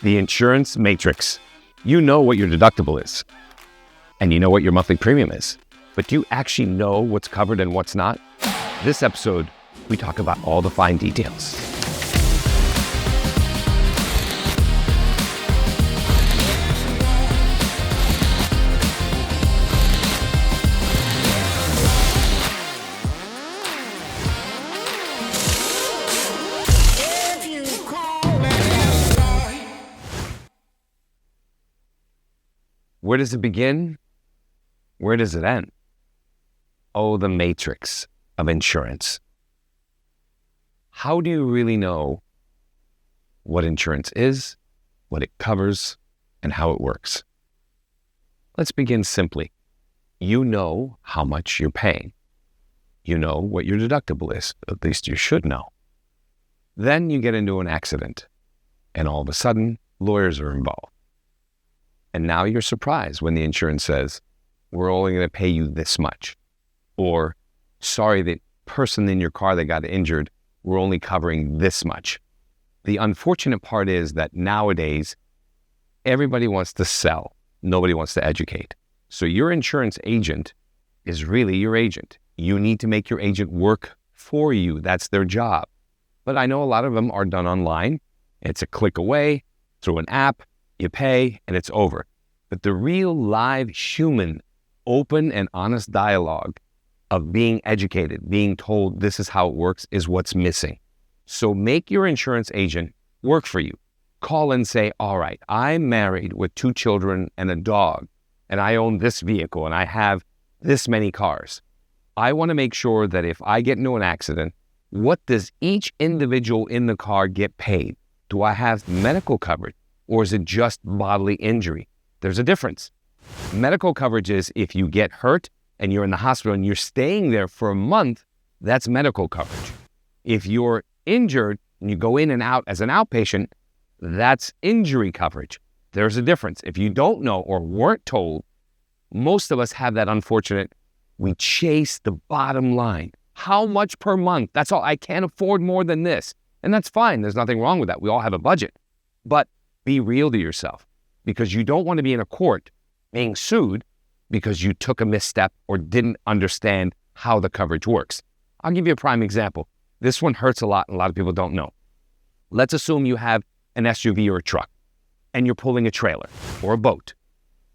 The insurance matrix. You know what your deductible is, and you know what your monthly premium is, but do you actually know what's covered and what's not? This episode, we talk about all the fine details. Where does it begin? Where does it end? Oh, the matrix of insurance. How do you really know what insurance is, what it covers, and how it works? Let's begin simply. You know how much you're paying. You know what your deductible is. At least you should know. Then you get into an accident, and all of a sudden, lawyers are involved. And now you're surprised when the insurance says, we're only going to pay you this much. Or, sorry, the person in your car that got injured, we're only covering this much. The unfortunate part is that nowadays, everybody wants to sell. Nobody wants to educate. So your insurance agent is really your agent. You need to make your agent work for you. That's their job. But I know a lot of them are done online. It's a click away, through an app. You pay, and it's over. But the real live human, open and honest dialogue of being educated, being told this is how it works, is what's missing. So make your insurance agent work for you. Call and say, all right, I'm married with 2 children and a dog, and I own this vehicle, and I have this many cars. I want to make sure that if I get into an accident, what does each individual in the car get paid? Do I have medical coverage? Or is it just bodily injury? There's a difference. Medical coverage is if you get hurt and you're in the hospital and you're staying there for a month, that's medical coverage. If you're injured and you go in and out as an outpatient, that's injury coverage. There's a difference. If you don't know or weren't told, most of us have that unfortunate, we chase the bottom line. How much per month? That's all. I can't afford more than this. And that's fine. There's nothing wrong with that. We all have a budget. But be real to yourself, because you don't want to be in a court being sued because you took a misstep or didn't understand how the coverage works. I'll give you a prime example. This one hurts a lot and a lot of people don't know. Let's assume you have an SUV or a truck and you're pulling a trailer or a boat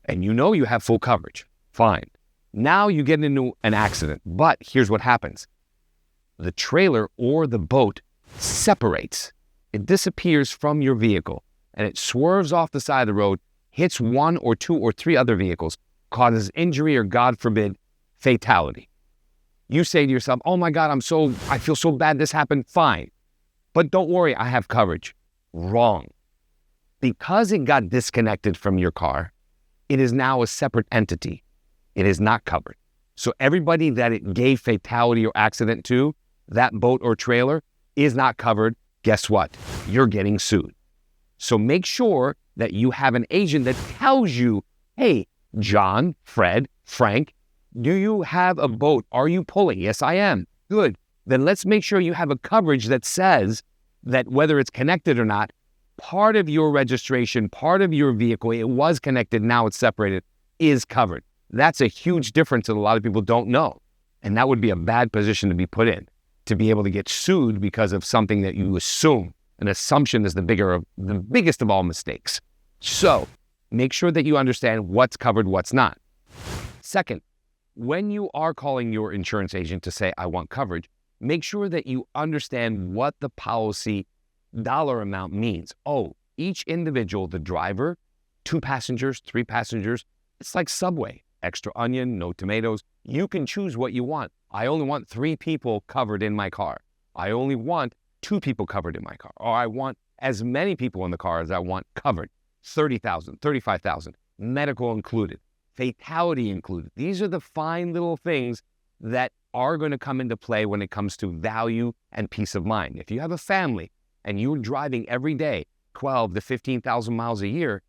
and you know you have full coverage. Fine. Now you get into an accident, but here's what happens. The trailer or the boat separates. It disappears from your vehicle. And it swerves off the side of the road, hits 1 or 2 or 3 other vehicles, causes injury or, God forbid, fatality. You say to yourself, oh my God, I feel so bad this happened. Fine. But don't worry, I have coverage. Wrong. Because it got disconnected from your car, it is now a separate entity. It is not covered. So everybody that it gave fatality or accident to, that boat or trailer, is not covered. Guess what? You're getting sued. So make sure that you have an agent that tells you, hey, John, Fred, Frank, do you have a boat? Are you pulling? Yes, I am. Good. Then let's make sure you have a coverage that says that whether it's connected or not, part of your registration, part of your vehicle, it was connected, now it's separated, is covered. That's a huge difference that a lot of people don't know. And that would be a bad position to be put in, to be able to get sued because of something that you assume. An assumption is the biggest of all mistakes. So make sure that you understand what's covered, what's not. Second, when you are calling your insurance agent to say, I want coverage, make sure that you understand what the policy dollar amount means. Oh, each individual, the driver, 2 passengers, 3 passengers, it's like Subway. Extra onion, no tomatoes. You can choose what you want. I only want 3 people covered in my car. I only want 2 people covered in my car, or I want as many people in the car as I want covered. 30,000, 35,000, medical included, fatality included. These are the fine little things that are going to come into play when it comes to value and peace of mind. If you have a family and you're driving every day 12 to 15,000 miles a year,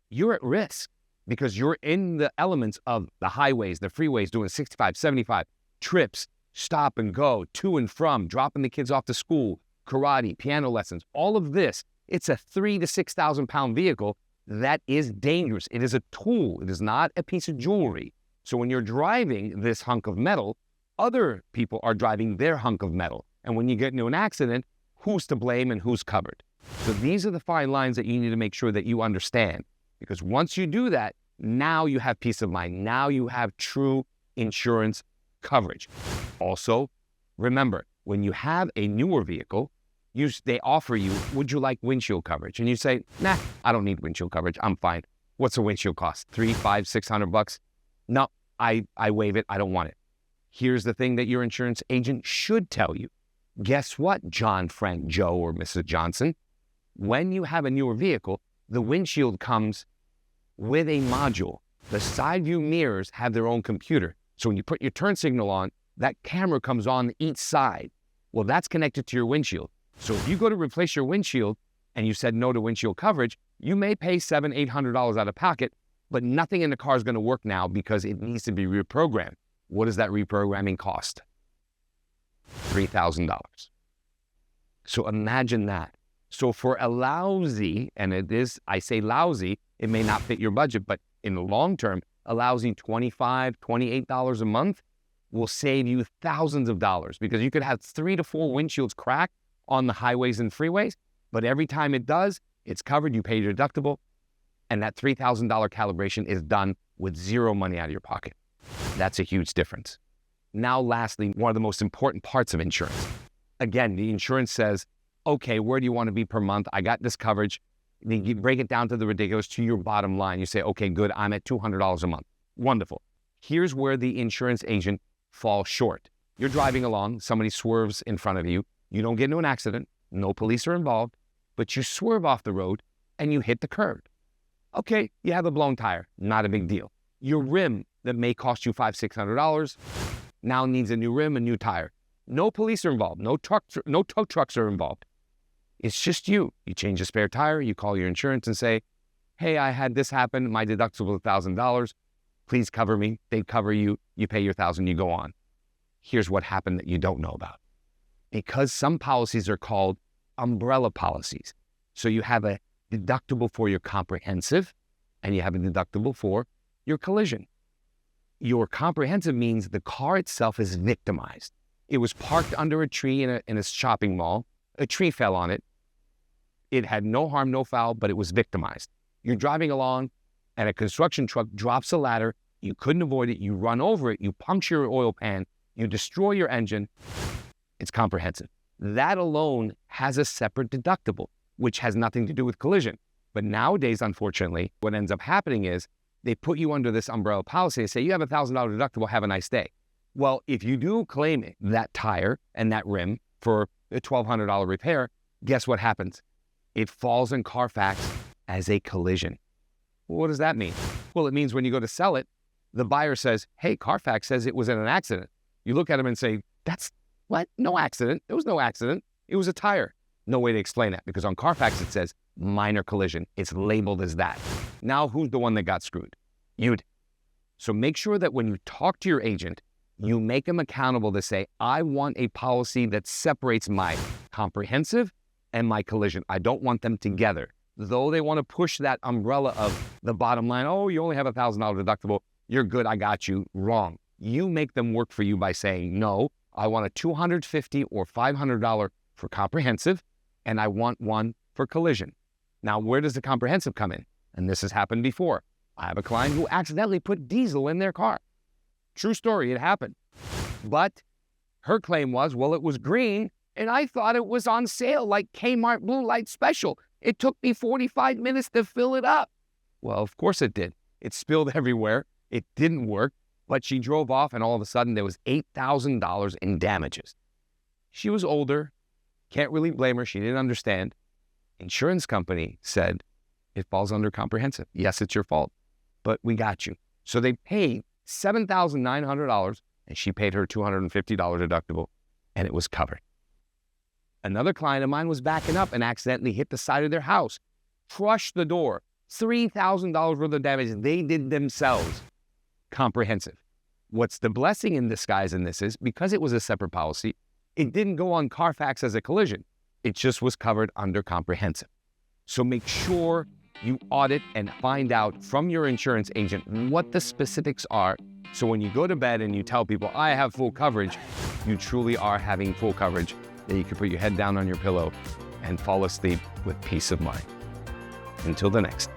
you're at risk because you're in the elements of the highways, the freeways, doing 65, 75 trips, stop and go, to and from, dropping the kids off to school, karate, piano lessons. All of this It's a 3,000 to 6,000 pound vehicle that is dangerous. It is a tool. It is not a piece of jewelry. So when you're driving this hunk of metal, other people are driving their hunk of metal. And when you get into an accident, who's to blame and who's covered? So these are the fine lines that you need to make sure that you understand. Because once you do that, now you have peace of mind. Now you have true insurance coverage. Also, remember, when you have a newer vehicle, they offer you, would you like windshield coverage? And you say, nah, I don't need windshield coverage. I'm fine. What's a windshield cost? $300, $500, $600? No, I waive it. I don't want it. Here's the thing that your insurance agent should tell you. Guess what, John, Frank, Joe, or Mrs. Johnson? When you have a newer vehicle, the windshield comes with a module. The side view mirrors have their own computer. So when you put your turn signal on, that camera comes on each side. Well, that's connected to your windshield. So if you go to replace your windshield and you said no to windshield coverage, you may pay $700, $800 out of pocket, but nothing in the car is going to work now because it needs to be reprogrammed. What does that reprogramming cost? $3,000. So imagine that. So for a lousy, and it is, I say lousy, it may not fit your budget, but in the long term, a lousy $25, $28 a month will save you thousands of dollars, because you could have 3 to 4 windshields crack on the highways and freeways, but every time it does, it's covered, you pay your deductible, and that $3,000 calibration is done with zero money out of your pocket. That's a huge difference. Now, lastly, one of the most important parts of insurance. Again, the insurance says, okay, where do you want to be per month? I got this coverage. You break it down to the ridiculous, to your bottom line. You say, okay, good, I'm at $200 a month. Wonderful. Here's where the insurance agent falls short. You're driving along, somebody swerves in front of you. You don't get into an accident, no police are involved, but you swerve off the road and you hit the curb. Okay, you have a blown tire, not a big deal. Your rim that may cost you $500, $600 now needs a new rim, a new tire. No police are involved, no tow trucks are involved. It's just you. You change a spare tire, you call your insurance and say, hey, I had this happen, my deductible is $1,000, please cover me. They cover you, you pay your $1,000, you go on. Here's what happened that you don't know about. Because some policies are called umbrella policies. So you have a deductible for your comprehensive and you have a deductible for your collision. Your comprehensive means the car itself is victimized. It was parked under a tree in a shopping mall. A tree fell on it. It had no harm, no foul, but it was victimized. You're driving along and a construction truck drops a ladder. You couldn't avoid it. You run over it. You puncture your oil pan. You destroy your engine. It's comprehensive. That alone has a separate deductible, which has nothing to do with collision. But nowadays, unfortunately, what ends up happening is they put you under this umbrella policy and say, you have a $1,000 deductible, have a nice day. Well, if you do claim it, that tire and that rim for a $1,200 repair, guess what happens? It falls in Carfax as a collision. Well, what does that mean? Well, it means when you go to sell it, the buyer says, hey, Carfax says it was in an accident. You look at them and say, that's what? No accident. There was no accident. It was a tire. No way to explain that, because on Carfax it says minor collision. It's labeled as that. Now who's the one that got screwed? You did. So make sure that when you talk to your agent, you make them accountable to say, I want a policy that separates my comprehensive and my collision. I don't want them together. Though they want to push that umbrella of the bottom line, oh, you only have a $1,000 deductible, you're good, I got you. Wrong. You make them work for you by saying, no, I want a $250 or $500 for comprehensive, and I want one for collision. Now, where does the comprehensive come in? And this has happened before. I have a client who accidentally put diesel in their car. True story, it happened. But her claim was, well, it was green, and I thought it was on sale like Kmart Blue Light Special. It took me 45 minutes to fill it up. Well, of course it did. It spilled everywhere. It didn't work, but she drove off, and all of a sudden there was $8,000 in damages. She was older. Can't really blame her. She didn't understand. Insurance company said, it falls under comprehensive. Yes, it's your fault, but we got you. So they paid $7,900, and she paid her $250 deductible, and it was covered. Another client of mine was backing up and accidentally hit the side of their house, crushed the door, $3,000 worth of damage they did themselves. Comprehensive. What's the blessing in disguise in this is, because it was a separate policy, it didn't go on Carfax as a collision. It just was covered under comprehensive. So make sure you audit and find out from your insurance agent what the specifics are. So when you go to bed and you tell people, I have full coverage, you truly are having full coverage that you can put your head down on your pillow and fall asleep with peace of mind. Until the next.